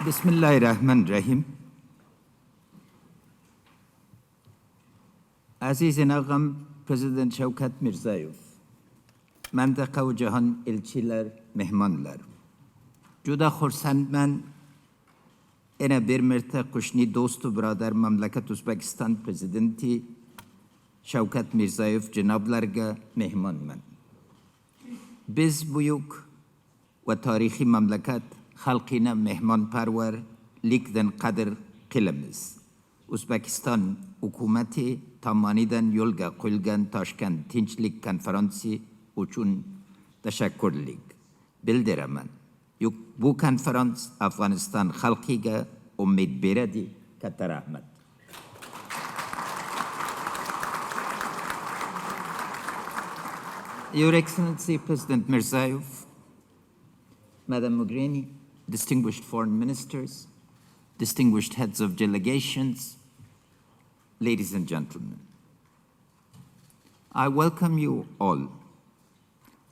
Bismillahirrahmanirrahim. Aziz Ağam President Shavkat Mirziyoyev, Mandaka و جهان elçiler, mehmanlar. Juda خرسندمند ena bir mirte kuşni dostu brader mamlakat Uzbekistan Prezidenti Shavkat Mirziyoyev cenablarga mehmanman. Biz buyuk ve tarihi mamlakat halkına mehmanparvar likden kadir kılımız. Uzbekistan hükümeti tamanidan yolga koyulgan Tashkent Tinchlik Konferansı uchun teşekkürlik bildiraman. Bu konferans Afghanistan halkiga umid beradi. Katta rahmat. Your Excellency President Mirziyoyev, Madam Ghani, distinguished foreign ministers, distinguished heads of delegations, ladies and gentlemen, I welcome you all.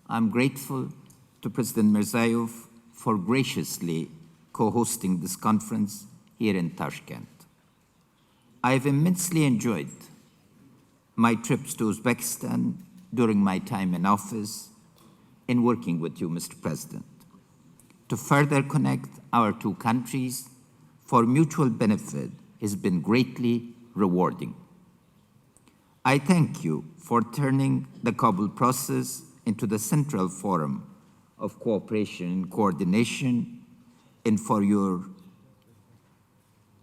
I'm grateful to President Mirziyoyev for graciously co-hosting this conference here in Tashkent. I've immensely enjoyed my trips to Uzbekistan during my time in office in working with you, Mr. President, to further connect our two countries for mutual benefit has been greatly rewarding. I thank you for turning the Kabul process into the central forum of cooperation and coordination and for your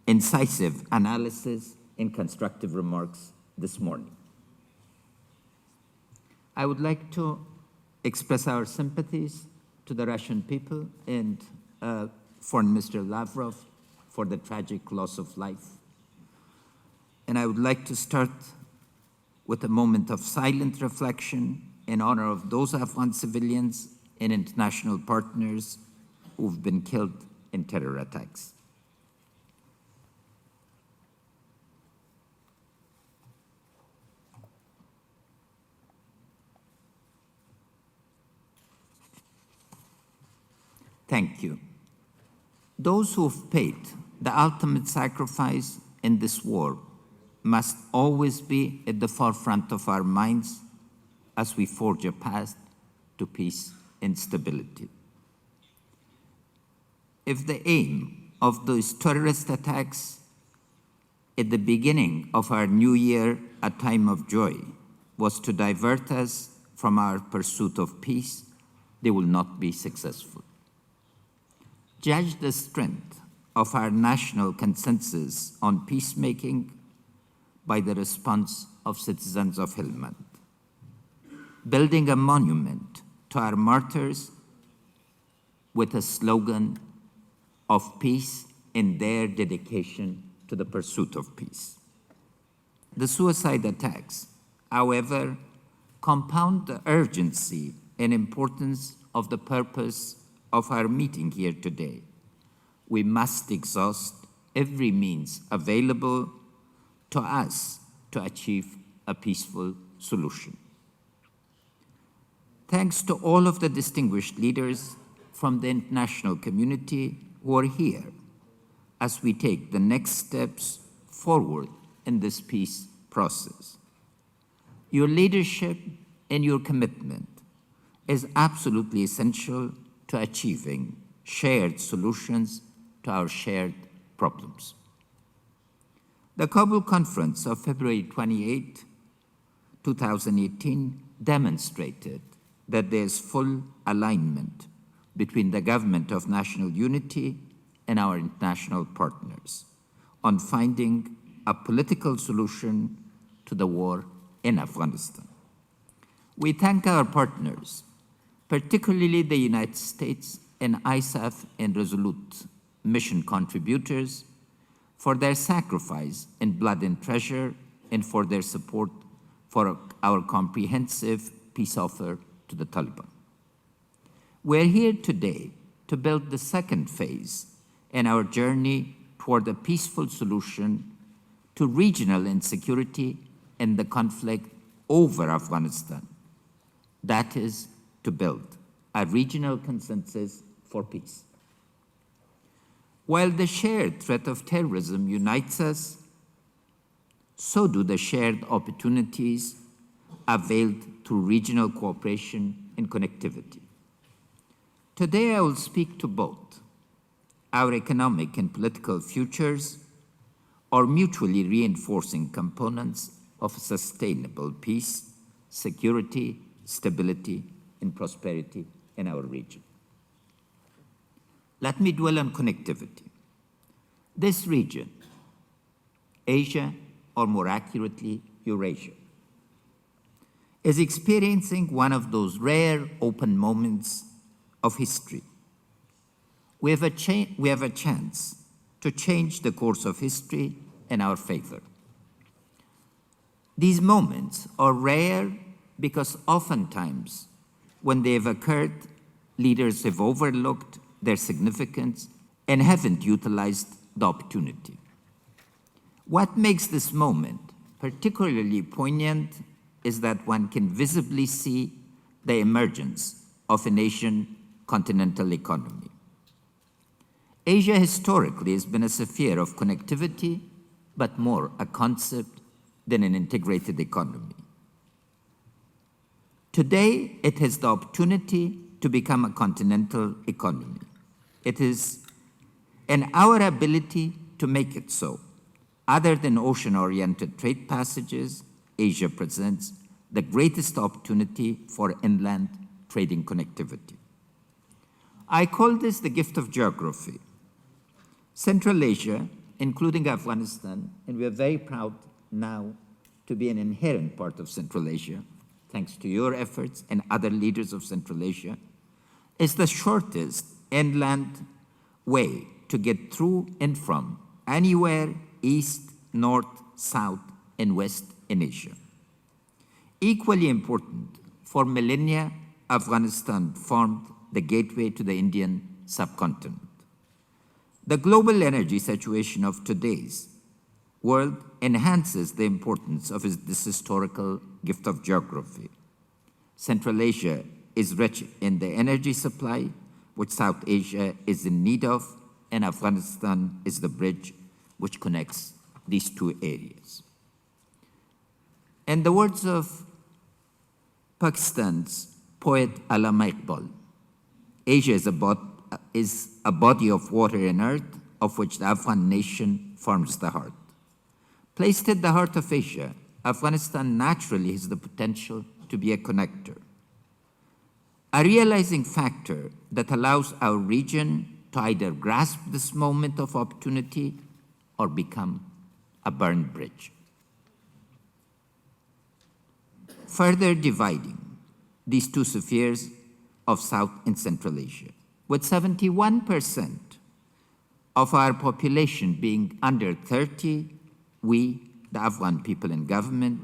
incisive analysis and constructive remarks this morning. I would like to express our sympathies to the Russian people and Foreign Minister Lavrov for the tragic loss of life. And I would like to start with a moment of silent reflection in honor of those Afghan civilians and international partners who've been killed in terror attacks. Thank you. Those who've paid the ultimate sacrifice in this war must always be at the forefront of our minds as we forge a path to peace and stability. If the aim of those terrorist attacks at the beginning of our new year, a time of joy, was to divert us from our pursuit of peace, they will not be successful. Judge the strength of our national consensus on peacemaking by the response of citizens of Helmand, building a monument to our martyrs with a slogan of peace in their dedication to the pursuit of peace. The suicide attacks, however, compound the urgency and importance of the purpose of our meeting here today. We must exhaust every means available to us to achieve a peaceful solution. Thanks to all of the distinguished leaders from the international community who are here as we take the next steps forward in this peace process. Your leadership and your commitment is absolutely essential to achieving shared solutions to our shared problems. The Kabul Conference of February 28, 2018 demonstrated that there is full alignment between the Government of National Unity and our international partners on finding a political solution to the war in Afghanistan. We thank our partners, particularly the United States and ISAF and Resolute mission contributors, for their sacrifice in blood and treasure and for their support for our comprehensive peace offer to the Taliban. We're here today to build the second phase in our journey toward a peaceful solution to regional insecurity and the conflict over Afghanistan. That is to build a regional consensus for peace. While the shared threat of terrorism unites us, so do the shared opportunities availed through regional cooperation and connectivity. Today I will speak to both our economic and political futures are mutually reinforcing components of sustainable peace, security, stability, and prosperity in our region. Let me dwell on connectivity. This region, Asia, or more accurately, Eurasia, is experiencing one of those rare open moments of history. We have a chance to change the course of history in our favor. These moments are rare because oftentimes when they have occurred, leaders have overlooked their significance and haven't utilized the opportunity. What makes this moment particularly poignant is that one can visibly see the emergence of an Asian continental economy. Asia historically has been a sphere of connectivity, but more a concept than an integrated economy. Today, it has the opportunity to become a continental economy. It is in our ability to make it so. Other than ocean-oriented trade passages, Asia presents the greatest opportunity for inland trading connectivity. I call this the gift of geography. Central Asia, including Afghanistan, and we are very proud now to be an inherent part of Central Asia, thanks to your efforts and other leaders of Central Asia, is the shortest inland way to get through and from anywhere east, north, south, and west in Asia. Equally important, for millennia, Afghanistan formed the gateway to the Indian subcontinent. The global energy situation of today's world enhances the importance of this historical gift of geography. Central Asia is rich in the energy supply, which South Asia is in need of, and Afghanistan is the bridge which connects these two areas. In the words of Pakistan's poet Allama Iqbal, Asia is a body of water and earth of which the Afghan nation forms the heart. Placed at the heart of Asia, Afghanistan naturally has the potential to be a connector, a realizing factor that allows our region to either grasp this moment of opportunity or become a burned bridge. Further dividing these two spheres of South and Central Asia, with 71% of our population being under 30, we, the Afghan people and government,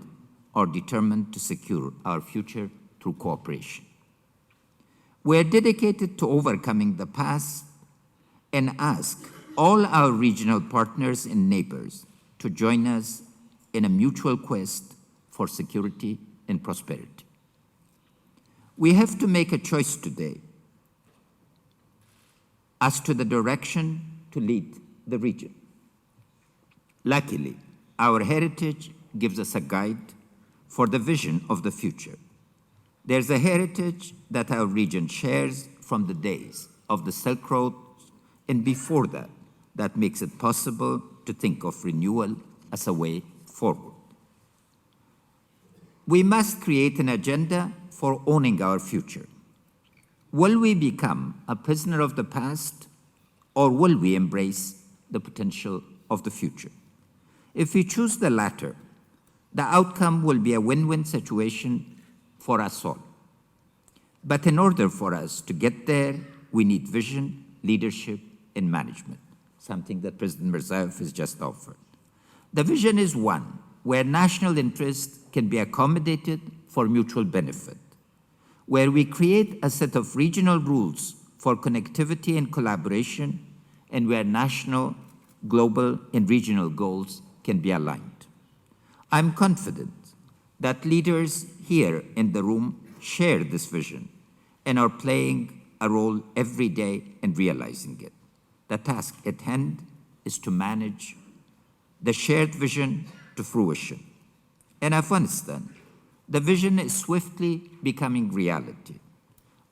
are determined to secure our future through cooperation. We are dedicated to overcoming the past and ask all our regional partners and neighbors to join us in a mutual quest for security and prosperity. We have to make a choice today as to the direction to lead the region. Luckily, our heritage gives us a guide for the vision of the future. There's a heritage that our region shares from the days of the Silk Road, and before that, that makes it possible to think of renewal as a way forward. We must create an agenda for owning our future. Will we become a prisoner of the past, or will we embrace the potential of the future? If we choose the latter, the outcome will be a win-win situation for us all. But in order for us to get there, we need vision, leadership, and management, something that President Mirziyoyev has just offered. The vision is one where national interest can be accommodated for mutual benefit, where we create a set of regional rules for connectivity and collaboration, and where national, global, and regional goals can be aligned. I'm confident that leaders here in the room share this vision and are playing a role every day in realizing it. The task at hand is to manage the shared vision to fruition. In Afghanistan, the vision is swiftly becoming reality.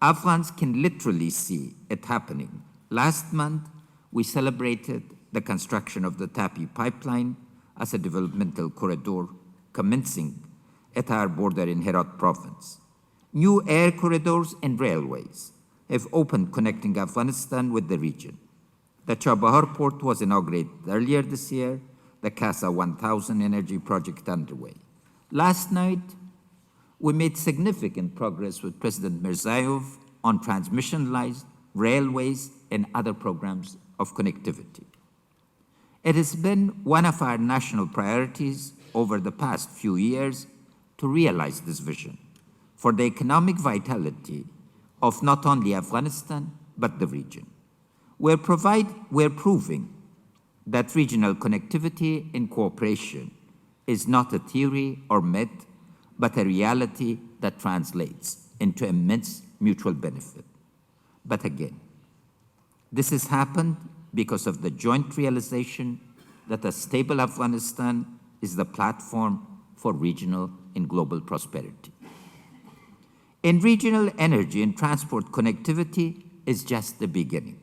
Afghans can literally see it happening. Last month, we celebrated the construction of the Tapi pipeline as a developmental corridor commencing at our border in Herat province. New air corridors and railways have opened connecting Afghanistan with the region. The Chabahar port was inaugurated earlier this year, the CASA 1000 energy project underway. Last night, we made significant progress with President Mirziyoyev on transmission lines, railways, and other programs of connectivity. It has been one of our national priorities over the past few years to realize this vision for the economic vitality of not only Afghanistan, but the region. We're proving that regional connectivity and cooperation is not a theory or myth, but a reality that translates into immense mutual benefit. But again, this has happened because of the joint realization that a stable Afghanistan is the platform for regional and global prosperity. In regional energy and transport connectivity is just the beginning.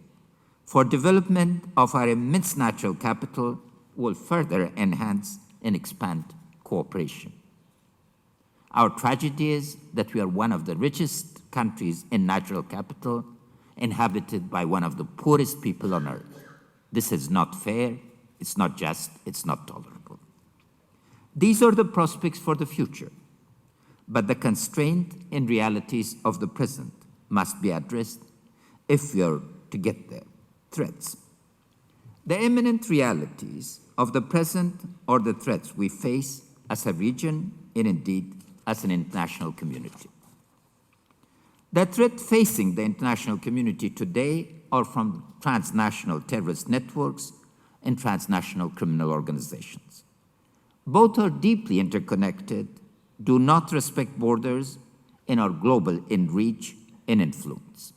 For development of our immense natural capital will further enhance and expand cooperation. Our tragedy is that we are one of the richest countries in natural capital, inhabited by one of the poorest people on earth. This is not fair, it's not just, it's not tolerable. These are the prospects for the future, but the constraint and realities of the present must be addressed if we are to get there. Threats. The imminent realities of the present are the threats we face as a region and indeed as an international community. The threat facing the international community today are from transnational terrorist networks and transnational criminal organizations. Both are deeply interconnected, do not respect borders, and are global in reach and influence.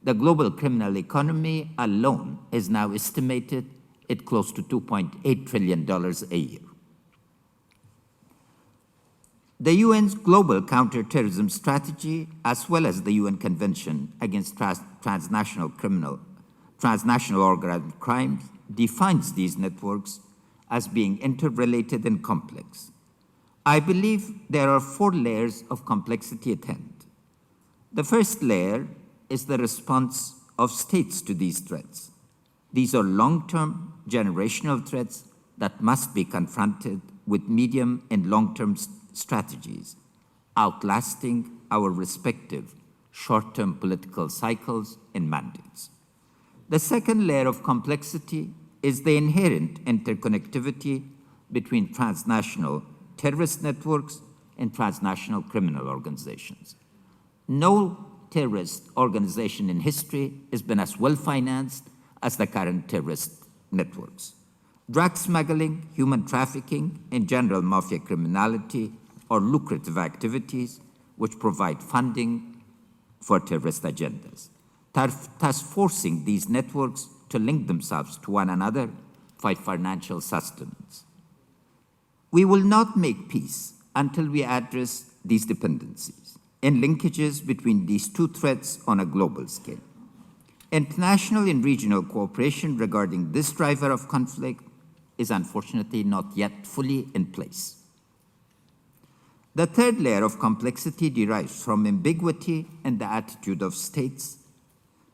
The global criminal economy alone is now estimated at close to $2.8 trillion a year. The UN's global counterterrorism strategy, as well as the UN Convention against transnational organized crimes, defines these networks as being interrelated and complex. I believe there are 4 layers of complexity at hand. The first layer is the response of states to these threats. These are long-term, generational threats that must be confronted with medium and long-term strategies, outlasting our respective short-term political cycles and mandates. The second layer of complexity is the inherent interconnectivity between transnational terrorist networks and transnational criminal organizations. No terrorist organization in history has been as well-financed as the current terrorist networks. Drug smuggling, human trafficking, and general mafia criminality are lucrative activities which provide funding for terrorist agendas, thus forcing these networks to link themselves to one another for financial sustenance. We will not make peace until we address these dependencies and linkages between these 2 threats on a global scale. International and regional cooperation regarding this driver of conflict is unfortunately not yet fully in place. The third layer of complexity derives from ambiguity and the attitude of states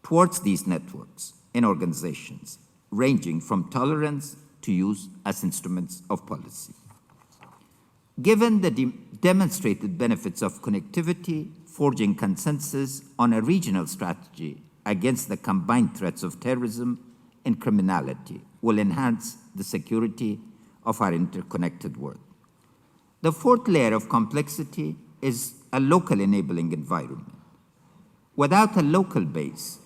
towards these networks and organizations, ranging from tolerance to use as instruments of policy. Given the demonstrated benefits of connectivity, forging consensus on a regional strategy against the combined threats of terrorism and criminality will enhance the security of our interconnected world. The 4th layer of complexity is a local enabling environment. Without a local base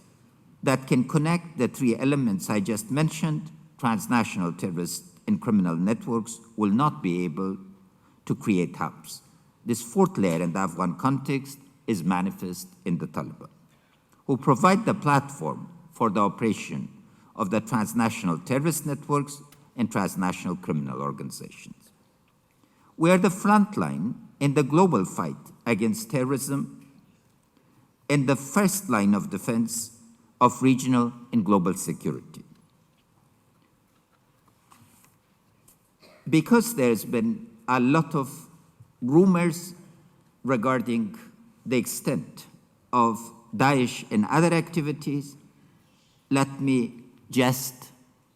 that can connect the 3 elements I just mentioned, transnational terrorist and criminal networks will not be able to create hubs. This 4th layer in the Afghan context is manifest in the Taliban, who provide the platform for the operation of the transnational terrorist networks and transnational criminal organizations. We are the front line in the global fight against terrorism and the first line of defense of regional and global security. Because there's been a lot of rumors regarding the extent of Daesh and other activities, let me just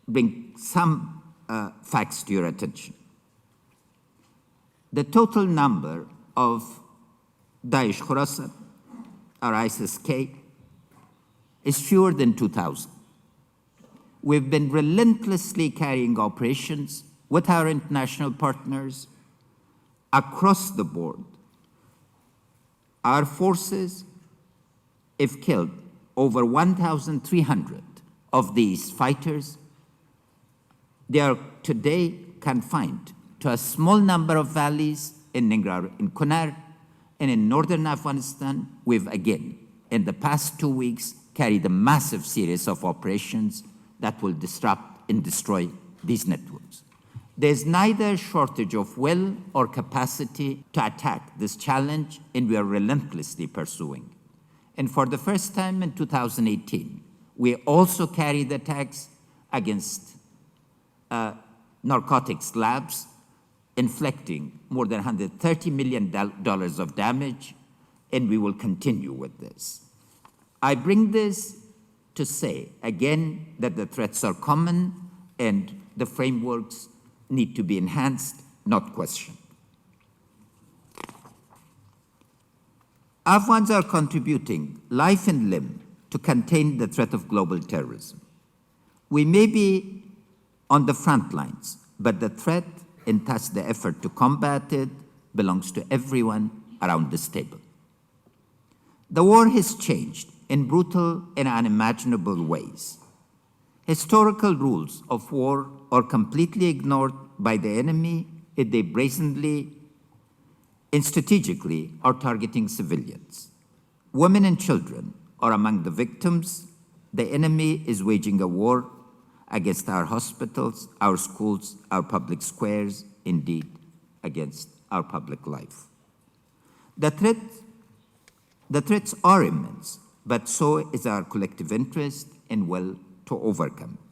bring some facts to your attention. The total number of Daesh Khorasan, or ISIS-K, is fewer than 2,000. We've been relentlessly carrying operations with our international partners across the board. Our forces have killed over 1,300 of these fighters. They are today confined to a small number of valleys in Ningrar, in Kunar, and in northern Afghanistan. We've again, in the past 2 weeks, carried a massive series of operations that will disrupt and destroy these networks. There's neither shortage of will or capacity to attack this challenge, and we are relentlessly pursuing. And for the first time in 2018, we also carried attacks against narcotics labs, inflicting more than $130 million of damage, and we will continue with this. I bring this to say, again, that the threats are common and the frameworks need to be enhanced, not questioned. Afghans are contributing life and limb to contain the threat of global terrorism. We may be on the front lines, but the threat and thus the effort to combat it belongs to everyone around this table. The war has changed in brutal and unimaginable ways. Historical rules of war are completely ignored by the enemy if they brazenly and strategically are targeting civilians. Women and children are among the victims. The enemy is waging a war against our hospitals, our schools, our public squares, indeed, against our public life. The threats are immense, but so is our collective interest and will to overcome it.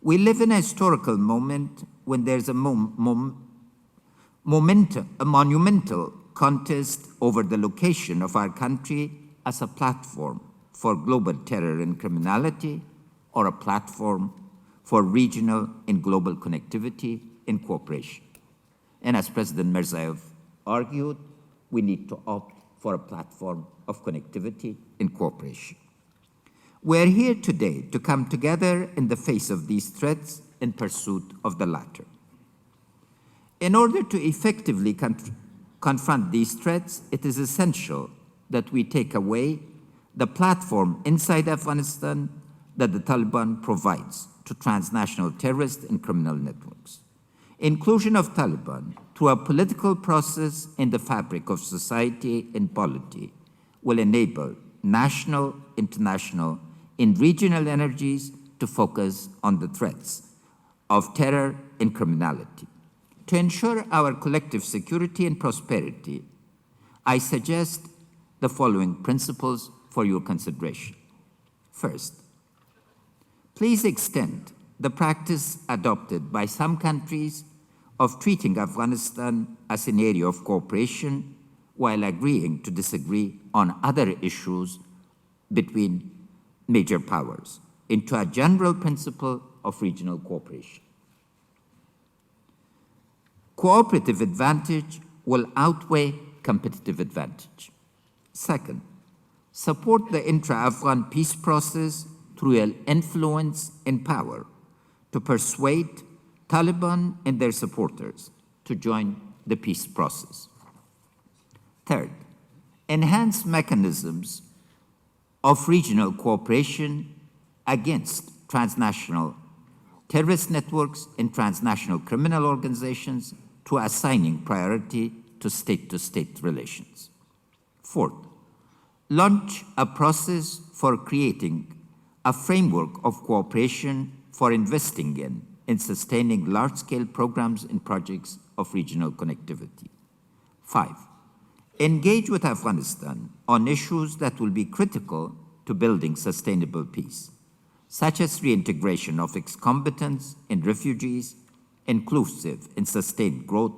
We live in a historical moment when there's a monumental contest over the location of our country as a platform for global terror and criminality, or a platform for regional and global connectivity and cooperation. And as President Mirziyoyev argued, we need to opt for a platform of connectivity and cooperation. We're here today to come together in the face of these threats in pursuit of the latter. In order to effectively confront these threats, it is essential that we take away the platform inside Afghanistan that the Taliban provides to transnational terrorist and criminal networks. Inclusion of Taliban through a political process in the fabric of society and polity will enable national, international, and regional energies to focus on the threats of terror and criminality. To ensure our collective security and prosperity, I suggest the following principles for your consideration. First, please extend the practice adopted by some countries of treating Afghanistan as an area of cooperation while agreeing to disagree on other issues between major powers into a general principle of regional cooperation. Cooperative advantage will outweigh competitive advantage. Second, support the intra-Afghan peace process through an influence and power to persuade Taliban and their supporters to join the peace process. Third, enhance mechanisms of regional cooperation against transnational terrorist networks and transnational criminal organizations through assigning priority to state-to-state relations. Fourth, launch a process for creating a framework of cooperation for investing in sustaining large-scale programs and projects of regional connectivity. 5, engage with Afghanistan on issues that will be critical to building sustainable peace, such as reintegration of ex-combatants and refugees, inclusive and sustained growth,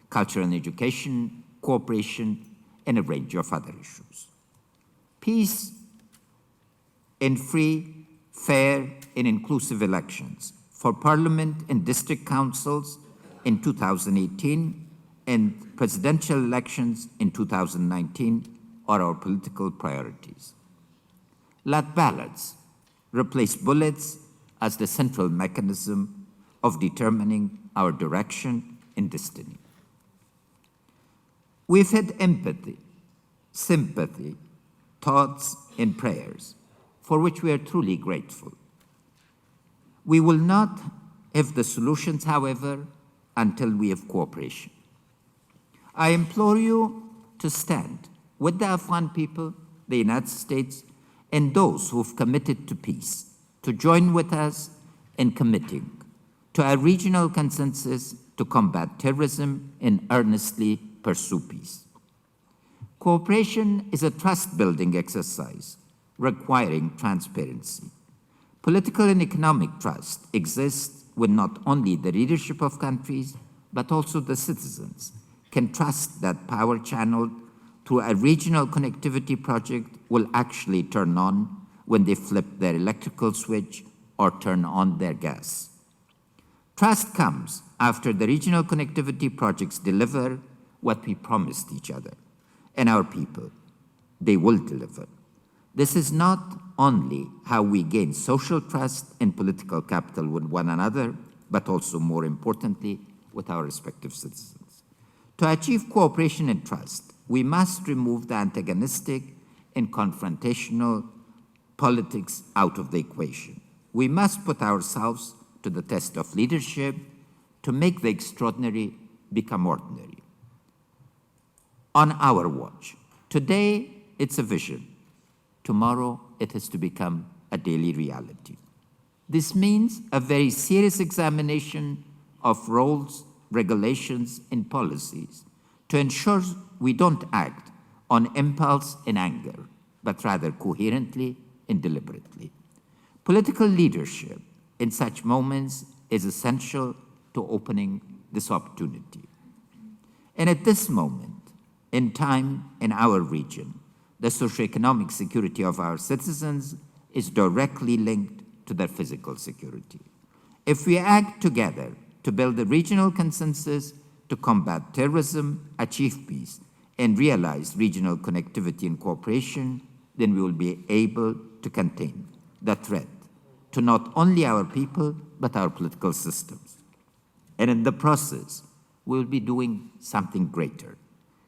culture and education, cooperation, and a range of other issues. Peace and free, fair, and inclusive elections for parliament and district councils in 2018 and presidential elections in 2019 are our political priorities. Let ballots replace bullets as the central mechanism of determining our direction and destiny. We've had empathy, sympathy, thoughts, and prayers, for which we are truly grateful. We will not have the solutions, however, until we have cooperation. I implore you to stand with the Afghan people, the United States, and those who have committed to peace, to join with us in committing to a regional consensus to combat terrorism and earnestly pursue peace. Cooperation is a trust-building exercise requiring transparency. Political and economic trust exists when not only the leadership of countries, but also the citizens can trust that power channeled through a regional connectivity project will actually turn on when they flip their electrical switch or turn on their gas. Trust comes after the regional connectivity projects deliver what we promised each other and our people. They will deliver. This is not only how we gain social trust and political capital with one another, but also, more importantly, with our respective citizens. To achieve cooperation and trust, we must remove the antagonistic and confrontational politics out of the equation. We must put ourselves to the test of leadership to make the extraordinary become ordinary. On our watch, today it's a vision. Tomorrow it has to become a daily reality. This means a very serious examination of roles, regulations, and policies to ensure we don't act on impulse and anger, but rather coherently and deliberately. Political leadership in such moments is essential to opening this opportunity. And at this moment, in time in our region, the socioeconomic security of our citizens is directly linked to their physical security. If we act together to build a regional consensus to combat terrorism, achieve peace, and realize regional connectivity and cooperation, then we will be able to contain the threat to not only our people, but our political systems. And in the process, we will be doing something greater,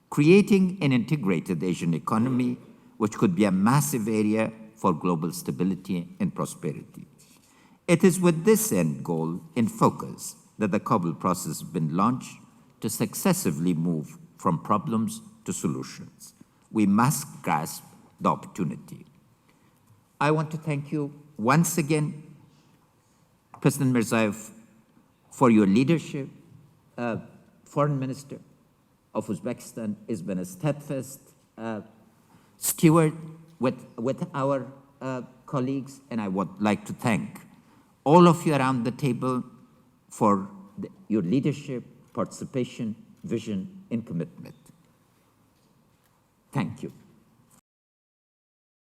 creating an integrated Asian economy, which could be a massive area for global stability and prosperity. It is with this end goal in focus that the Kabul process has been launched to successively move from problems to solutions. We must grasp the opportunity. I want to thank you once again, President Mirziyoyev, for your leadership. Foreign Minister of Uzbekistan has been a steadfast steward with our colleagues, and I would like to thank all of you around the table for your leadership, participation, vision, and commitment. Thank you.